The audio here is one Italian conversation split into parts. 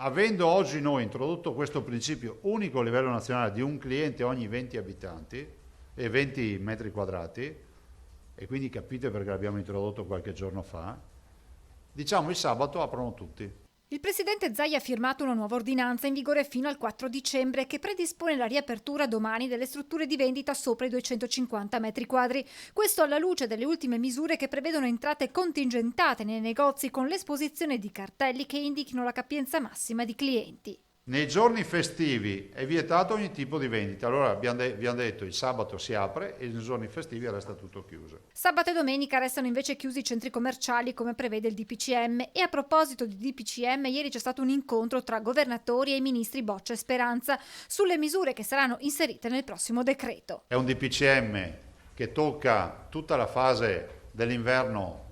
avendo oggi noi introdotto questo principio unico a livello nazionale di un cliente ogni 20 abitanti e 20 metri quadrati, e quindi capite perché l'abbiamo introdotto qualche giorno fa, diciamo il sabato aprono tutti. Il presidente Zaia ha firmato una nuova ordinanza in vigore fino al 4 dicembre che predispone la riapertura domani delle strutture di vendita sopra i 250 metri quadri. Questo alla luce delle ultime misure che prevedono entrate contingentate nei negozi con l'esposizione di cartelli che indichino la capienza massima di clienti. Nei giorni festivi è vietato ogni tipo di vendita, allora abbiamo detto il sabato si apre e nei giorni festivi resta tutto chiuso. Sabato e domenica restano invece chiusi i centri commerciali come prevede il DPCM e a proposito di DPCM ieri c'è stato un incontro tra governatori e i ministri Boccia e Speranza sulle misure che saranno inserite nel prossimo decreto. È un DPCM che tocca tutta la fase dell'inverno,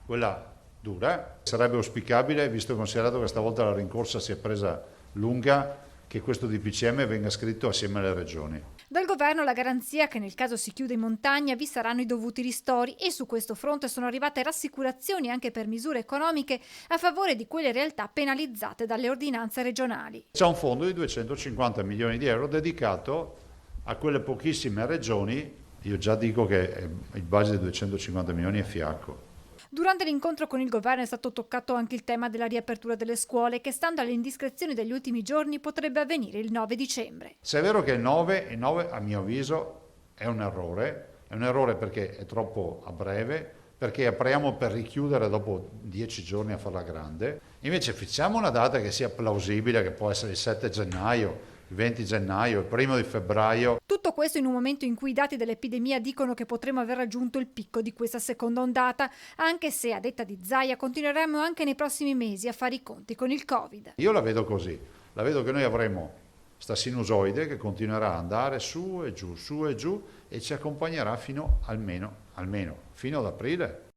quella dura. Sarebbe auspicabile, visto e considerato che stavolta la rincorsa si è presa lunga, che questo DPCM venga scritto assieme alle regioni. Dal governo la garanzia che nel caso si chiuda in montagna vi saranno i dovuti ristori e su questo fronte sono arrivate rassicurazioni anche per misure economiche a favore di quelle realtà penalizzate dalle ordinanze regionali. C'è un fondo di 250 milioni di euro dedicato a quelle pochissime regioni, io già dico che il budget di 250 milioni è fiacco. Durante l'incontro con il governo è stato toccato anche il tema della riapertura delle scuole che, stando alle indiscrezioni degli ultimi giorni, potrebbe avvenire il 9 dicembre. Se è vero che il 9 a mio avviso è un errore perché è troppo a breve, perché apriamo per richiudere dopo 10 giorni a farla grande, invece fissiamo una data che sia plausibile, che può essere il 7 gennaio, il 20 gennaio, il 1 di febbraio. Tutto questo in un momento in cui i dati dell'epidemia dicono che potremo aver raggiunto il picco di questa seconda ondata, anche se, a detta di Zaia, continueremo anche nei prossimi mesi a fare i conti con il Covid. Io la vedo così, la vedo che noi avremo sta sinusoide che continuerà ad andare su e giù e ci accompagnerà fino almeno fino ad aprile.